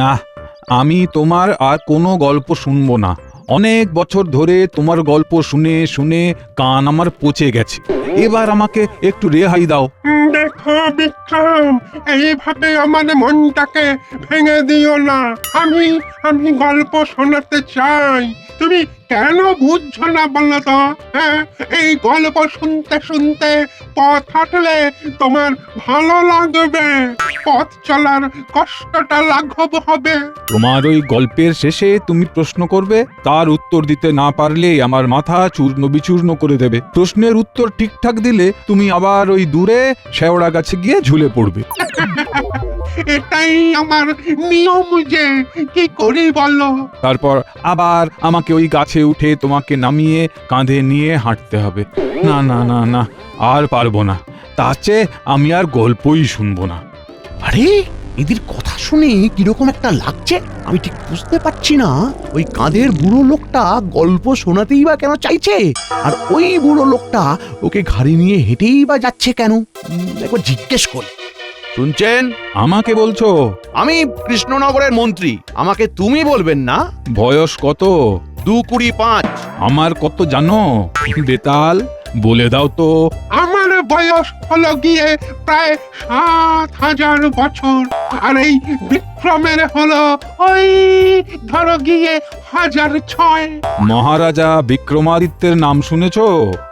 না, আমি তোমার আর কোনো গল্প শুনবো না। অনেক বছর ধরে তোমার গল্প শুনে শুনে কান আমার পচে গেছে। এবার আমাকে একটু রেহাই দাও। দেখো বিক্রম, এইভাবে আমার মনটাকে ভেঙে দিও না। আমি গল্প শোনাতে চাই, তুমি কেন বুঝছো না বলো তো? হ্যাঁ, এই গল্প শুনতে শুনতে পথ হাঁটলে তোমার ভালো লাগবে, পথ চলার কষ্টটা লাঘব হবে। তোমার ওই গল্পের শেষে তুমি প্রশ্ন করবে, তার উত্তর দিতে না পারলে আমার মাথা চূর্ণ বিচূর্ণ করে দেবে। প্রশ্নের উত্তর ঠিকঠাক দিলে তুমি আবার ওই দূরে শেওড়া গাছে গিয়ে ঝুলে পড়বে। এটাই আমার নিয়ম, যে কি করি বলো? তারপর আবার আমাকে ওই গাছে উঠে তোমাকে নামিয়ে কাঁধে নিয়ে হাঁটতে হবে। না না না না, আর পারবো না। তার চেয়ে আমি আর গল্পই শুনবো না। আরে এদের কথা শুনে কিরকম একটা লাগছে, আমি ঠিক বুঝতে পারছি না। ওই কাঁধের বুড়ো লোকটা গল্প শোনাতেই বা কেন চাইছে, আর ওই বুড়ো লোকটা ওকে ঘাড়ি নিয়ে হেঁটেই বা যাচ্ছে কেন? একবার জিজ্ঞেস করি। শুনছেন? আমাকে বলছো? আমি কৃষ্ণনগরের মন্ত্রী, আমাকে তুমি বলবেন না। বয়স কত? 2-25। আমার কত জানো বেতাল? বলে দাও তো। আমার বয়স হলো গিয়ে প্রায় 7,000 বছর, আর এই বিক্রমের হলো ওই ধরো গিয়ে 1006। মহারাজা বিক্রমাদিত্যের নাম শুনেছো?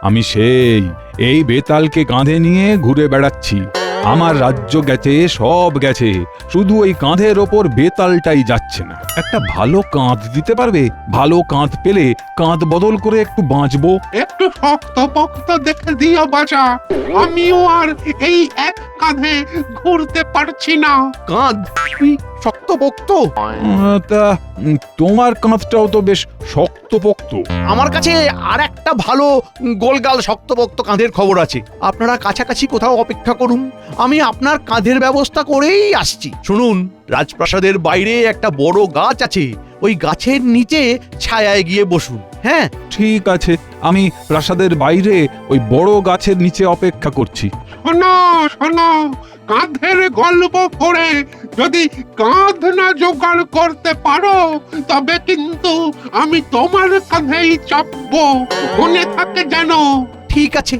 আমি সেই এই বেতালকে কাঁধে নিয়ে ঘুরে বেড়াচ্ছি। আমার রাজ্য গেছে, সব গেছে, শুধু ওই কাঁধের ওপর বেতালটাই যাচ্ছে না। একটা ভালো কাঁধ দিতে পারবে? ভালো কাঁধ পেলে কাঁধ বদল করে একটু বাঁচবো। একটু শক্ত পক্ত দেখে দিও বাজা, আমিও আর এই এক কাঁধে ঘুরতে পারছি না। কাঁধ শক্তপোক্ত? তা তোমার কাঁধটাও তো বেশ শক্তপোক্ত। আমার কাছে আর একটা ভালো গোলগাল শক্তপোক্ত কাঁধের খবর আছে। আপনারা কাছাকাছি কোথাও অপেক্ষা করুন, আমি আপনার কাঁধের ব্যবস্থা করেই আসছি। শুনুন, রাজপ্রাসাদের বাইরে একটা বড় গাছ আছে, ওই গাছের নিচে ছায়ায় গিয়ে বসুন। হ্যাঁ, ঠিক আছে, আমি প্রাসাদের বাইরে ওই বড় গাছের নিচে অপেক্ষা করছি। শোনো শোনো, কাঁধের গল্প করে যদি কাঁধ না জোগাড় করতে পারো, তবে কিন্তু আমি তোমার কাঁধেই চাপবো, মনে থাকে যেন। ঠিক আছে।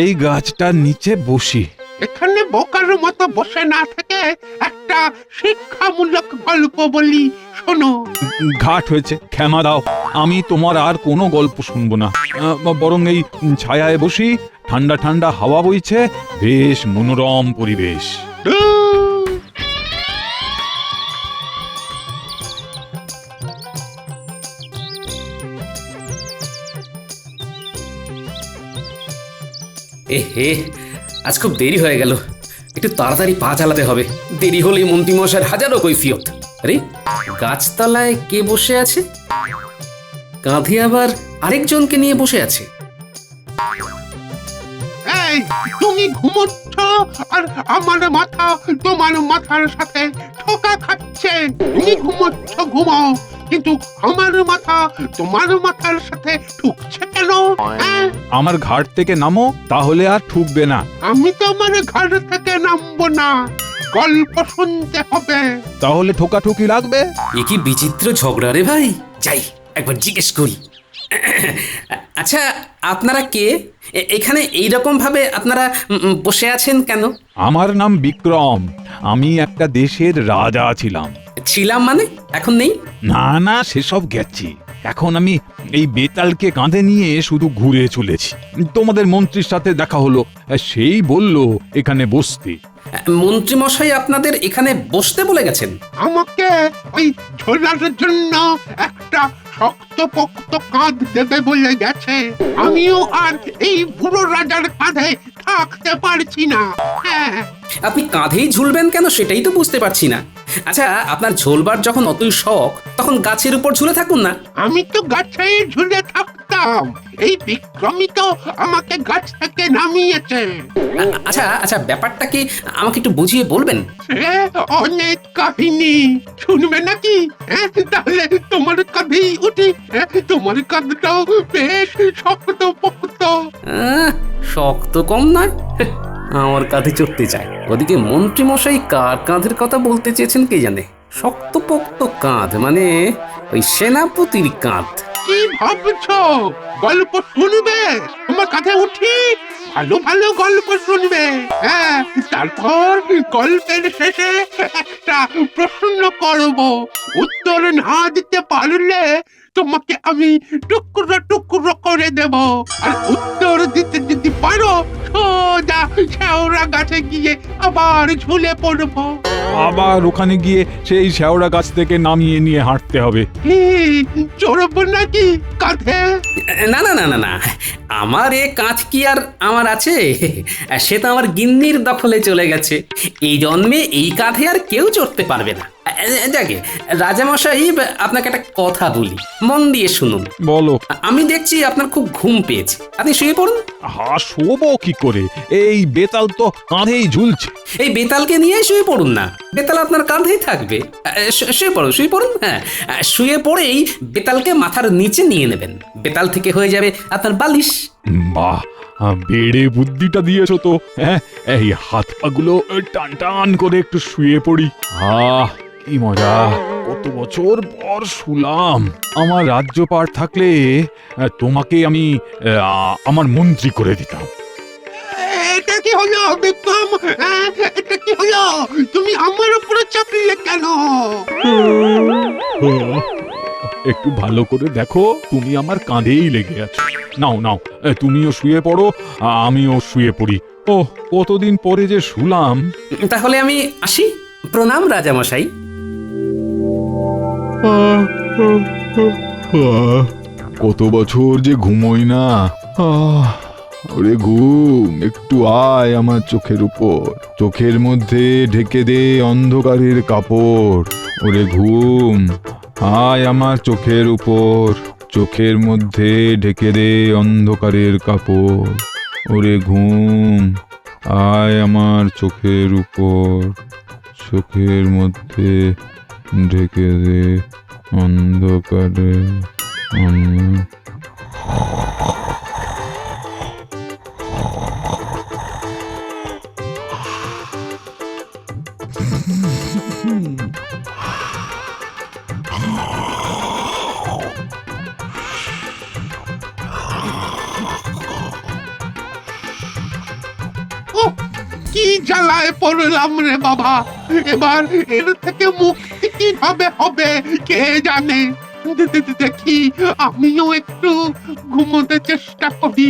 এই গাছটার নিচে বসি। এখানে বোকার মতো বসে না থেকে একটা শিক্ষামূলক গল্প বলি, শোনো। ঘাট হয়েছে, ক্ষমা দাও। আমি তোমার আর কোনো গল্প শুনবো না। বরং এই ছায়ায় বসি, ঠান্ডা ঠান্ডা হাওয়া বইছে, বেশ মনোরম পরিবেশ। হে, আজ খুব দেরি হয়ে গেল, একটু তাড়াতাড়ি পা চালাতে হবে। দেরি হলেই মন্ত্রীমশাইয়ের হাজারো কৈফিয়ত। আরে গাছতলায় কে বসে আছে? কাঁধে আবার আরেকজনকে নিয়ে বসে আছে। এই, তুমি ঘুমোচ্ছ আর আমার মাথা তোমার মাথার সাথে ঠোকা খাচ্ছে। তুমি ঘুমোচ্ছ, ঘুমাও, কিন্তু আমার মাথা তোমার মাথার সাথে ঠুকছে কেন? হ্যাঁ? আমার ঘাট থেকে নামো, তাহলে আর ঠুকবে না। আমি তো আমার ঘর থেকে নামবো না, গল্প শুনতে হবে। তাহলে ঠোকাঠুকি লাগবে। এ কি বিচিত্র ঝগড়া রে ভাই, যাই একবার জিজ্ঞেস করি। আচ্ছা, আপনারা কে? এখানে এইরকম ভাবে আপনারা বসে আছেন কেন? আমার নাম বিক্রম, আমি একটা দেশের রাজা ছিলাম। ছিলাম মানে এখন নেই? না না, সেসব গেছি। এখন আমি এই বেতালকে কাঁধে নিয়ে শুধু ঘুরে চলেছি। তোমাদের মন্ত্রীর সাথে দেখা হলো, সেই বলল এখানে বসতে। মন্ত্রীমশাই আপনাদের এখানে বসতে বলে গেছেন? আমাকে ওই ঝোলার জন্য একটা শক্তপোক্ত কাঁধ দেবে বলে গেছে। আমিও আর এই বুড়ো রাজার কাঁধে থাকতে পারছি না। হ্যাঁ, আপনি কাঁধেই ঝুলবেন কেন সেটাই তো বুঝতে পারছি না। আচ্ছা, আপনার ঝোলবার যখন অতই শখ, তখন গাছের উপর ঝুলে থাকুন না। আমি তো গাছে ঝুলে থাকতাম, দেখলাম এই বিক্রমই তো আমাকে গাছ থেকে নামিয়েছে। আচ্ছা আচ্ছা, ব্যাপারটা কি আমাকে একটু বুঝিয়ে বলবেন? সে অনেক কাহিনী শুনবে নাকি? তাহলে তোমার কাঁধেই উঠি। তোমার কাঁধটাও বেশ শক্ত পোক্ত। শক্ত কম নয়, আমার কাঁধে চড়তে চায়। ওদিকে মন্ত্রী মশাই কার কাঁধের কথা বলতে চেয়েছেন কে জানে। শক্তপোক্ত কাঁধ মানে ওই সেনাপতির কাঁধ। কি ভাবছো? গল্প শুনবে? তোমার কাঁধে উঠি, ভালো ভালো গল্প শুনবে। হ্যাঁ, তারপর গল্পের শেষে একটা প্রশ্ন করব, উত্তর না দিতে পারলে তোমাকে আমি টুকরো টুকরো করে দেব। আর উত্তর দিতে যদি পারো, সোজা শেওড়া গাছে গিয়ে আবার ঝুলে পড়বো। আবার ওখানে গিয়ে সেই শেওড়া গাছ থেকে নামিয়ে নিয়ে হাঁটতে হবে। কি চড়বো নাকি কাঁধে? না না না না না, আমার এ কাঁধ কি আর আমার আছে? সে তো আমার গিন্নির দখলে চলে গেছে। এই জন্মে এই কাঁধে আর কেউ চড়তে পারবে না। যাকে রাজামশাই, আপনাকে একটা কথা বলি, মন দিয়ে শুনুন। বলো। আমি দেখছি আপনার খুব ঘুম পেয়েছে, আপনি শুয়ে পড়ুন। শোবো কি করে? এই বেতাল তো কাঁধেই ঝুলছে। এই বেতালকে নিয়ে শুয়ে পড়ুন না, বেতাল আপনার কাঁধেই থাকবে। শুয়ে পড়ুন, শুয়ে পড়ুন। হ্যাঁ, শুয়ে পড়েই বেতালকে মাথার নিচে নিয়ে নেবেন। বেতাল থেকে হয়ে যাবে আপনার বালিশ। বাহ, বেড়ে বুদ্ধিটা দিয়েছো তো। হ্যাঁ, এই হাত পাগুলো টান টান করে একটু শুয়ে পড়ি। কি মজা! কত বছর পর শুলাম। আমার রাজ্যপাট থাকলে তোমাকে আমি আমার মন্ত্রী করে দিতাম। এটা কি হলো বিক্রম? এটা কি হলো? তুমি আমার উপরে চাপিয়ে কেন? একটু ভালো করে দেখো, তুমি আমার কাঁধেই লেগে আছো। নাও নাও, তুমিও শুয়ে পড়ো, আমিও শুয়ে পড়ি। ও, কতদিন পরে যে শুলাম। তাহলে আমি আসি। প্রণাম রাজামশাই। কত বছর যে ঘুমোই না। ওরে ঘুম, একটু আয় আমার চোখের উপর। চোখের মধ্যে ঢেকে দে অন্ধকারের কাপড়। ওরে ঘুম, আয় আমার চোখের উপর। চোখের মধ্যে ঢেকে দে অন্ধকারের কাপড়। ওরে ঘুম, আয় আমার চোখের উপর। চোখের মধ্যে ঢেকে দে অন্ধকারে। কি জ্বালায় পড়লাম রে বাবা! এবার এর থেকে মুক্তি কিভাবে হবে কে জানে। দেখি আমিও একটু ঘুমোতে চেষ্টা করি।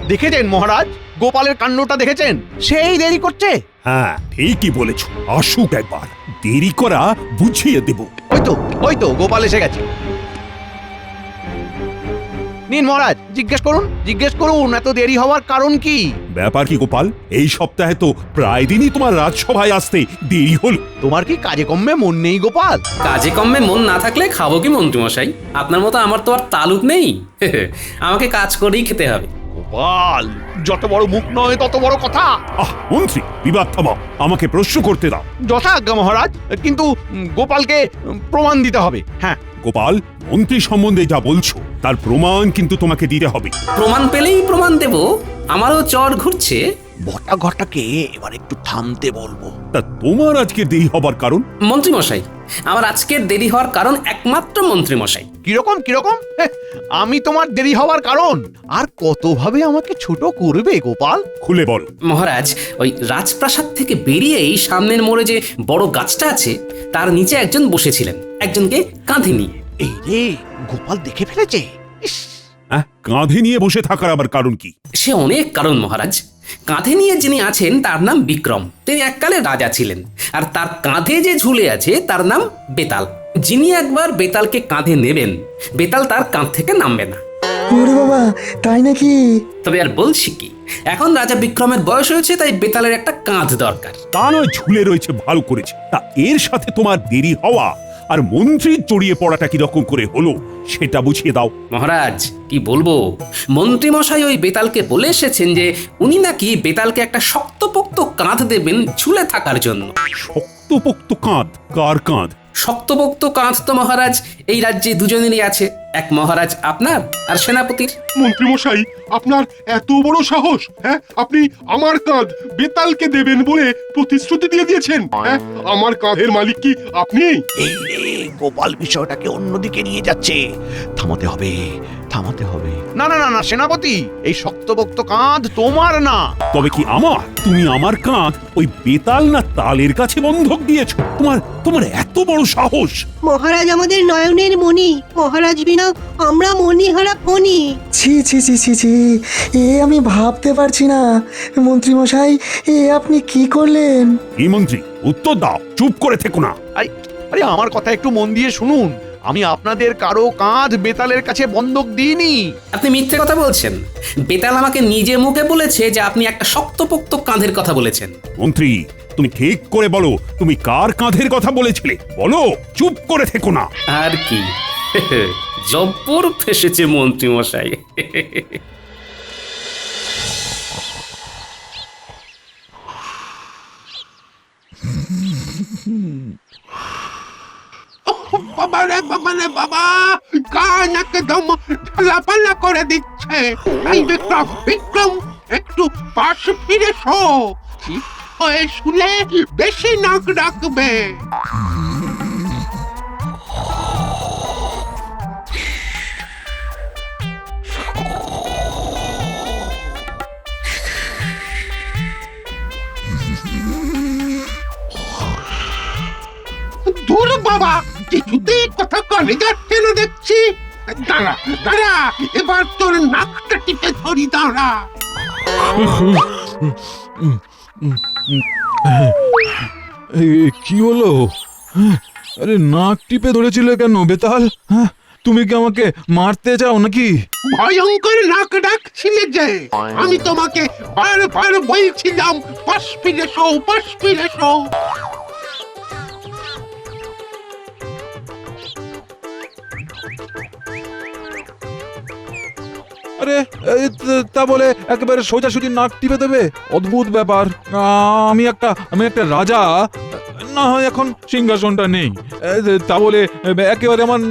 দেখেছেন মহারাজ, গোপালের কাণ্ডটা দেখেছেন? সেই দেরি করছে। হ্যাঁ, ঠিকই বলেছ। আসুক একবার, দেরি করা বুঝিয়ে দেব। ওই তো গোপাল এসে গেছে। নিন মহারাজ, জিজ্ঞেস করুন এত দেরি হওয়ার কারণ কি? ব্যাপার কি গোপাল? এই সপ্তাহে তো প্রায় দিনই তোমার রাজসভায় আসতে দেরি হল। তোমার কি কাজে কর্মে মন নেই গোপাল? কাজে কম্মে মন না থাকলে খাবো কি মন্ত্রীমশাই? আপনার মতো আমার তো আর তালুক নেই। আমাকে কাজ করেই খেতে হবে। গোপাল, যত বড় মুখ নয় তত বড় কথা। মন্ত্রী, বিবাদ থামাও, আমাকে প্রশ্ন করতে দাও। যথাজ্ঞা মহারাজ, কিন্তু গোপালকে প্রমাণ দিতে হবে। হ্যাঁ গোপাল, মন্ত্রী সম্বন্ধে যা বলছো তার প্রমাণ কিন্তু তোমাকে দিতে হবে। প্রমাণ পেলেই প্রমাণ দেব। আমারও চর ঘুরছে। বটা ঘটাকে এবার একটু থামতে বলবো। তা তোমার আজকে দেরি হবার কারণ? মন্ত্রীমশাই, আমার আজকের দেরি হওয়ার কারণ একমাত্র মন্ত্রীমশাই। কিরকম? আমি তোমার দেরি হওয়ার কারণ? আর কতভাবে আমাকে ছোট করবে গোপাল? খুলে বল। মহারাজ, ওই রাজপ্রাসাদ থেকে বেরিয়েই সামনের মোড়ে যে বড় গাছটা আছে তার নিচে একজন বসেছিলেন, একজনকে কাঁধে নিয়ে। এই রে, গোপাল দেখে ফেলেছে। কাঁধে নিয়ে বসে থাকার আবার কারণ কি? সে অনেক কারণ মহারাজ। কাঁধে নিয়ে যিনি আছেন তার নাম বিক্রম। তিনি এককালে রাজা ছিলেন। আর তার কাঁধে যে ঝুলে আছে তার নাম বেতাল। যিনি একবার বেতালকে কাঁধে নেবেন, বেতাল তার কাঁধ থেকে নামবে না। ওরে বাবা, তাই নাকি? তবে আর বলছি কি, এখন রাজা বিক্রমের বয়স হয়েছে, তাই বেতালের একটা কাঁধ দরকার। তা নয় ঝুলে রয়েছে ভালো করেছে, তা এর সাথে তোমার দেরি হওয়া আর মন্ত্রীর জড়িয়ে পড়াটা কিরকম করে হলো সেটা বুঝিয়ে দাও। মহারাজ কি বলবো, মন্ত্রী মশাই ওই বেতালকে বলে এসেছেন যে উনি নাকি বেতালকে একটা শক্তপোক্ত কাঁধ দেবেন ঝুলে থাকার জন্য। শক্তপোক্ত কাঁধ? কার কাঁধ? শক্তপোক্ত কাঁধ তো মহারাজ এই রাজ্যে দুজনেরই আছে, এক মহারাজ আপনার আর সেনাপতির। মন্ত্রী মশাই, আপনার এত বড় সাহস! হ্যাঁ, আপনি আমার কাঁধ বেতালকে দেবেন বলে প্রতিশ্রুতি দিয়ে দিয়েছেন। হ্যাঁ, আমার কাঁধের মালিক কি আপনি? এই রে, গোপাল বিষয়টাকে অন্যদিকে নিয়ে যাচ্ছে। থামাতে হবে, থামাতে হবে। না না না না সেনাপতি, এই শক্তপোক্ত কাঁধ তোমার না। তবে কি আমার? তুমি আমার কাঁধ ওই বেতাল না তালের কাছে বন্ধক দিয়েছো? তোমার তোমার এত বড় সাহস! মহারাজ আমাদের নয়নের মণি, মহারাজ বিনা আমরা মণিহারা ফণি। ছি ছি ছি ছি ছি, এ আমি ভাবতে পারছি না। মন্ত্রী মশাই, এ আপনি কি করলেন? এই মন্ত্রী, উত্তর দাও, চুপ করে থেকো না। আরে আমার কথা একটু মন দিয়ে শুনুন। আমি আপনাদের কারো কাঁধ বেতালের কাছে বন্ধক দিইনি। আপনি মিথ্যে কথা বলছেন। বেতাল আমাকে নিজে মুখে বলেছে যে আপনি একটা শক্তপোক্ত কাঁধের কথা বলেছেন। মন্ত্রী, তুমি ঠিক করে বলো, তুমি কার কাঁধের কথা বলেছিলে? বলো, চুপ করে থেকো না। আর কি, জব্বর ফেসেছে মন্ত্রী মশাই। বাবা রে বাবা রে বাবা, কান একদম ঝালাপালা করে দিচ্ছে। এই বিক্রম, বিক্রম, একটু পাশ ফিরে শো। ঠিক হয়ে শুলে বেশি নাক ডাকবে। দূর বাবা, কিছুতে কথা কানে যাচ্ছে না দেখছি। দাঁড়া দাঁড়া, এবার তোর নাকটা টিপে ধরি, দাঁড়া। কি হলো? হ্যাঁ, আরে নাক টিপে ধরেছিলে কেন বেতাল? হ্যাঁ, তুমি কি আমাকে মারতে চাও নাকি? ভয়ঙ্কর নাক ডাকছিলে যে, আমি তোমাকে বারবার বলছিলাম পাশ ফিরে শো, পাশ ফিরে শো। আরে তা বলে একেবারে সোজাসুজি নাক টিপে দেবে? অদ্ভুত ব্যাপার। আমি একটা রাজা, না হয় এখন সিংহাসনটা নেই, তা বলে একেবারে আমার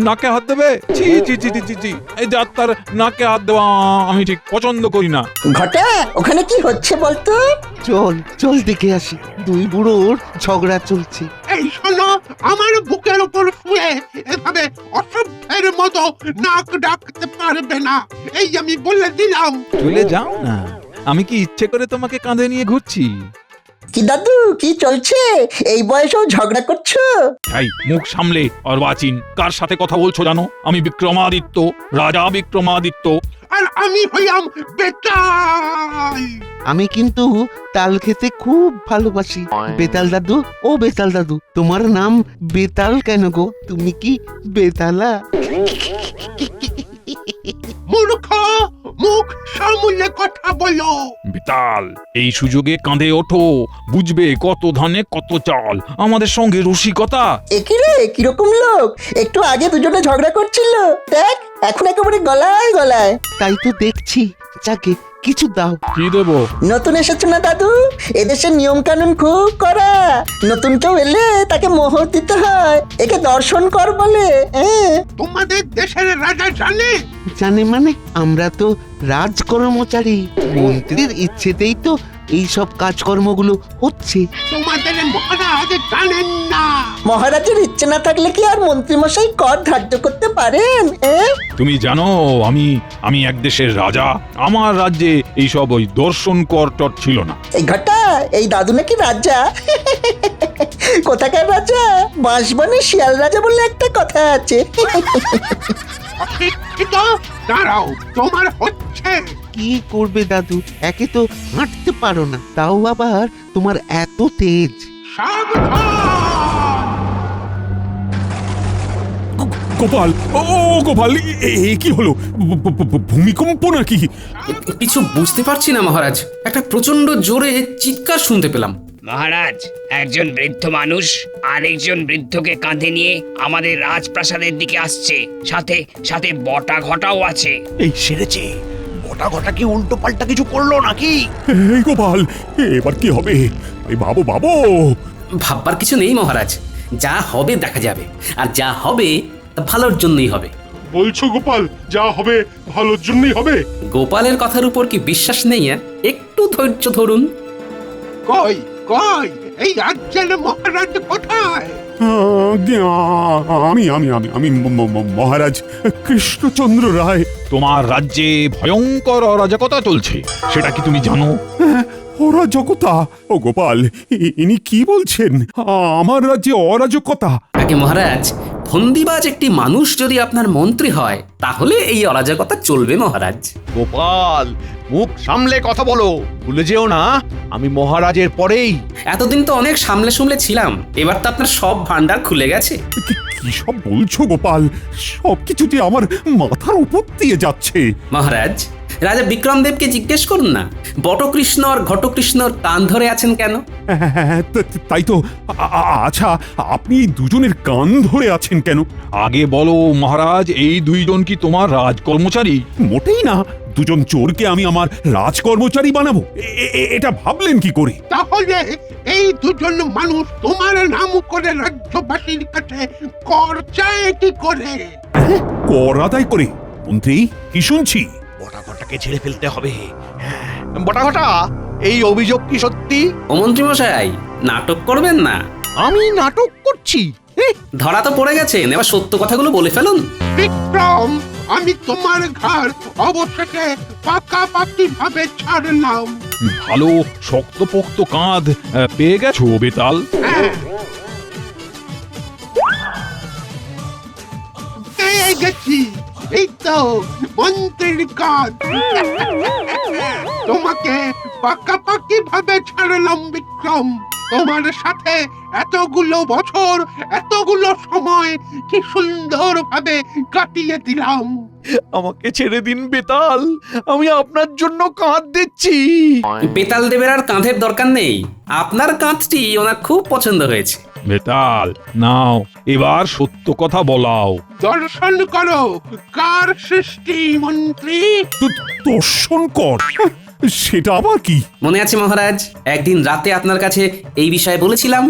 নাকে হাত দেবে? ছি ছি ছি ছি ছি, এই যাত্রার নাকে হাত দেওয়া আমি ঠিক পছন্দ করি না। ঘটা, ওখানে কি হচ্ছে বলতো? চল চল দেখে আসি, দুই বুড়োর ঝগড়া চলছে। এই শোনো, আমার বুকের উপর শুয়ে এভাবে অসভ্যের মতো নাক ডাকতে পারবে না, এই আমি বলে দিলাম। চলে যাও না, আমি কি ইচ্ছে করে তোমাকে কাঁধে নিয়ে ঘুরছি? কি দাদু, কি চলছে? এই বয়সেও ঝগড়া করছো? এই মুখ সামলে অর্বাচীন, কার সাথে কথা বলছো জানো? আমি বিক্রমাদিত্য, রাজা বিক্রমাদিত্য। আর আমি হইলাম বেতাল। আমি কিন্তু তাল খেতে খুব ভালোবাসি। বেতাল দাদু, ও বেতাল দাদু, তোমার নাম বেতাল কেন গো? তুমি কি বেতালা? মূর্খ, মুখ সামলে কথা বলো। বেতাল, এই সুযোগে কাঁধে ওঠো, বুঝবে কত ধানে কত চাল। আমাদের সঙ্গে রসিকতা। একই রে, কিরকম লোক! একটু আগে দুজনে ঝগড়া করছিল, দেখ এখন একেবারে গলায় গলায়। তাই তো দেখছি। যাকে কিছু দাও। কি দেবো? নতুন এসেছো না দাদু, এদেশের নিয়ম কানুন খুব কড়া। নতুন কেউ এলে তাকে মোহর দিতে হয়, একে দর্শন কর বলে। তোমাদের দেশের রাজা জানে? জানে মানে? আমরা তো রাজকর্মচারী, মন্ত্রীর ইচ্ছেতেই তো এই সব কাজকর্মগুলো হচ্ছে। তোমাদের মহারাজ জানেন না? মহারাজের ইচ্ছে না থাকলে কি আর মন্ত্রীমশাই কর ধার্য করতে পারেন? তুমি জানো আমি এক দেশের রাজা। আমার রাজ্যে এইসব ওই দর্শন কর টর ছিল না। এই ঘটা, এই দাদু নাকি রাজা? কোথাকার রাজা? বাঁশবনে শিয়াল রাজা বলে একটা কথা আছে। অশিক্ষিত, দাঁড়াও, তোমার হচ্ছে। কি করবে দাদু, একে তো হাঁটতে পারো না, তাও আবার তোমার এত তেজ। সাবধান! গোপাল, ও গোপাল, এ কি হলো? ভূমিকম্প নাকি? কিছু বুঝতে পারছি না মহারাজ, একটা প্রচন্ড জোরে চিৎকার শুনতে পেলাম। মহারাজ, একজন বৃদ্ধ মানুষ আরেকজন বৃদ্ধকে কাঁধে নিয়ে আমাদের রাজপ্রাসাদের দিকে আসছে, সাথে সাথে বটা ঘটাও আছে। এই সেরেছে, গোটা গোটা কি উল্টো পাল্টা কিছু করলো নাকি? এই গোপাল, এবার কি হবে? এই বাবু বাবু, ভাববার কিছু নেই মহারাজ, যা হবে দেখা যাবে, আর যা হবে তা ভালোর জন্যই হবে। বলছো গোপাল, যা হবে ভালোর জন্যই হবে? গোপালের কথার উপর কি বিশ্বাস নেই? একটু ধৈর্য ধরুন। কই কই এই রাজ্যের মহারাজ কোথায়? আমি আমি আমি আমি মহারাজ কৃষ্ণচন্দ্র রায়। তোমার রাজ্যে ভয়ঙ্কর অরাজকতা চলছে, সেটা কি তুমি জানো? অরাজকতা? ও গোপাল, ইনি কি বলছেন? আমার রাজ্যে অরাজকতা? আগে মহারাজ, ফন্দিবাজ একটি মানুষ যদি আপনার মন্ত্রী হয় তাহলে এই অরাজকতা চলবে মহারাজ। গোপাল, মুখ সামলে কথা বলো, ভুলে যেও না আমি মহারাজের পরেই। এতদিন তো অনেক সামলে সামলে ছিলাম, এবার তো আপনার সব ভান্ডার খুলে গেছে। কি সব বলছো গোপাল? সবকিছুতে আমার মাথার উপর দিয়ে যাচ্ছে। মহারাজ, রাজা বিক্রমদেবকে জিজ্ঞেস করুন না, বটকৃষ্ণ আর ঘটকৃষ্ণর কান ধরে আছেন কেন? হ্যাঁ, তাই তো। আচ্ছা, আপনি দুজনের কান ধরে আছেন কেন? আগে বলো মহারাজ, এই দুইজন কি তোমার রাজকর্মচারী? মোটেই না। দুজন চোরকে আমি আমার রাজকর্মচারী বানাবো, এটা ভাবলেন কি করে? তাহলে এই দুজন মানুষ তোমার নাম করে রাজ্যবাসীর কাছে কর চায় কি করে? কর আদায় করে? মন্ত্রী, কি শুনছি? বটা ঘটাকে ছেড়ে ফেলতে হবে। বটা ঘটা, এই অভিযোগ কি সত্যি? ও মন্ত্রী মশাই, নাটক করবেন না। আমি নাটক করছি? ধরা তো পড়ে গেছেন, এবার সত্য কথাগুলো বলে ফেলুন। বিক্রম, আমি তোমার ঘর অবশেষে পাকাপাকি ভাবে ছাড়লাম। ভালো শক্তপোক্ত কাঁধ পেয়ে গেছো বেতাল? পেয়ে গেছি, এই তো মন্ত্রীর কাজ। তোমাকে পাকাপাকি ভাবে ছাড়লাম বিক্রম। তোমার সাথে এতগুলো বছর, এতগুলো সময় কি সুন্দর ভাবে কাটিয়ে দিলাম। আমাকে ছেড়ে দিন বেতাল, আমি আপনার জন্য কাঁধ দিচ্ছি। বেতাল দেবের আর কাঁধের দরকার নেই, আপনার কাঁধটি ওনার খুব পছন্দ হয়েছে। বেতাল, নাও এবার সত্য কথা বলাও। দর্শন করো কার সৃষ্টি মন্ত্রী। দর্শন কর? সেটা আবার কি? মনে আছে মহারাজ, একদিন রাতে আপনার কাছে এই বিষয়ে বলেছিলাম।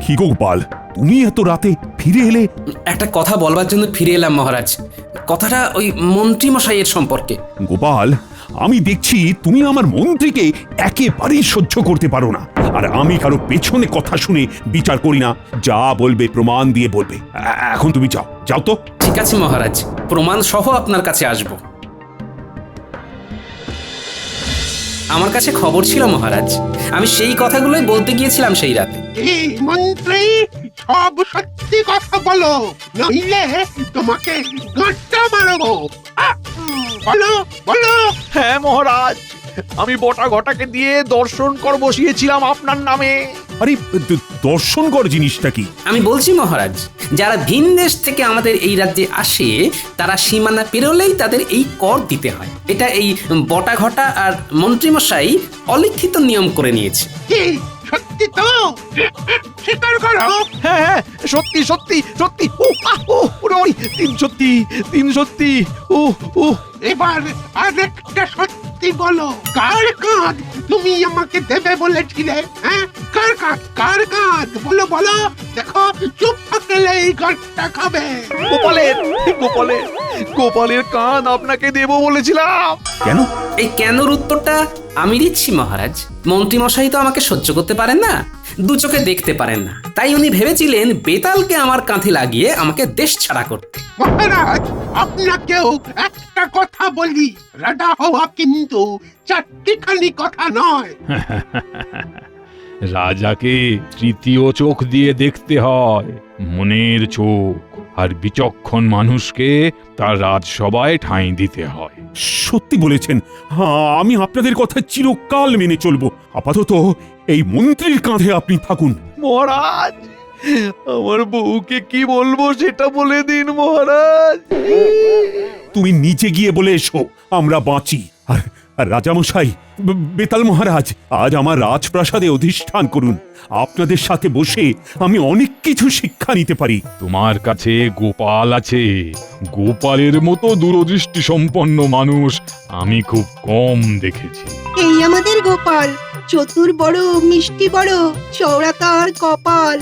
কি গো গোপাল, তুমি এত রাতে ফিরে এলে? একটা কথা বলবার জন্য ফিরে এলাম মহারাজ। কথাটা ওই মন্ত্রী মশাইয়ের সম্পর্কে। গোপাল, আমি দেখছি তুমি আমার মন্ত্রীকে একেবারেই সহ্য করতে পারো না। আর আমি কারো পেছনে কথা শুনে বিচার করি না, যা বলবে প্রমাণ দিয়ে বলবে। এখন তুমি যাও, যাও তো। ঠিক আছে মহারাজ, প্রমাণ সহ আপনার কাছে আসব। আমার কাছে খবর ছিল মহারাজ, আমি সেই কথাগুলোই বলতে গিয়েছিলাম সেই রাতে। এই মন্ত্রী, সব সত্যি কথা বলো, নইলে তোমাকে গাঁটটা মারবো। বলো বলো। হ্যাঁ মহারাজ, আমি বটা ঘটাকে দিয়ে দর্শন কর বসিয়েছিলাম আপনার নামে। আরে, দর্শন কর জিনিসটা কি? আমি বলছি মহারাজ, যারা ভিন দেশ থেকে আমাদের এই রাজ্যে আসে তারা সীমানা পেরোলেই তাদের এই কর দিতে হয়। এটা এই বটা ঘটা আর মন্ত্রীমশাই অলিখিত নিয়ম করে নিয়েছে। কি সত্যি তো? স্বীকার করো। হ্যাঁ হ্যাঁ, সত্যি সত্যি সত্যি। তিন সত্যি, তিন সত্যি। এবার আরেকটা সত্যি বলো, কার কাঁধ তুমি আমাকে দেবে বলেছিলে? হ্যাঁ, কার কাঁধ, কার কাঁধ বলো বলো। দেখো, চুপ থাকলে এই গাঁটটা খাবে। গোপালের, গোপালের, গোপালের কাঁধ আপনাকে দেব বলেছিলাম। কেন? এই কেনর উত্তরটা আমি দিচ্ছি মহারাজ। মন্ত্রীমশাই তো আমাকে সহ্য করতে পারেন না, দু চোখে দেখতে পারেন না, তাই উনি ভেবেছিলেন বেতালকে আমার কাঁধে লাগিয়ে আমাকে দেশ ছাড়া করতে। মহারাজ, আপনাকেও একটা কথা বলি, রাজা হওয়া কিন্তু চারটিখানি কথা নয়। রাজাকে তৃতীয় চোখ দিয়ে দেখতে হয়, মনের চোখ। আর বিচক্ষণ মানুষকে তার রাজসভায় ঠাঁই দিতে হয়। সত্যি বলেছেন। হ্যাঁ, আমি আপনাদের কথা চিরকাল মেনে চলবো। আপাতত এই মন্ত্রীর কাঁধে আপনি থাকুন। মহারাজ, আমার বউকে কি বলবো সেটা বলে দিন মহারাজ। তুমি নিচে গিয়ে বলে এসো আমরা বাঁচি। আর রাজামশাই, বেতাল মহারাজ, আজ আমার রাজপ্রাসাদে অধিষ্ঠান করুন। আপনাদের সাথে বসে আমি অনেক কিছু শিক্ষা নিতে পারি। তোমার কাছে গোপাল আছে। গোপালের মতো দূরদৃষ্টি সম্পন্ন মানুষ আমি খুব কম দেখেছি। এই আমাদের গোপাল, চতুর বড়, মিষ্টি বড়, চওড়া তার কপাল।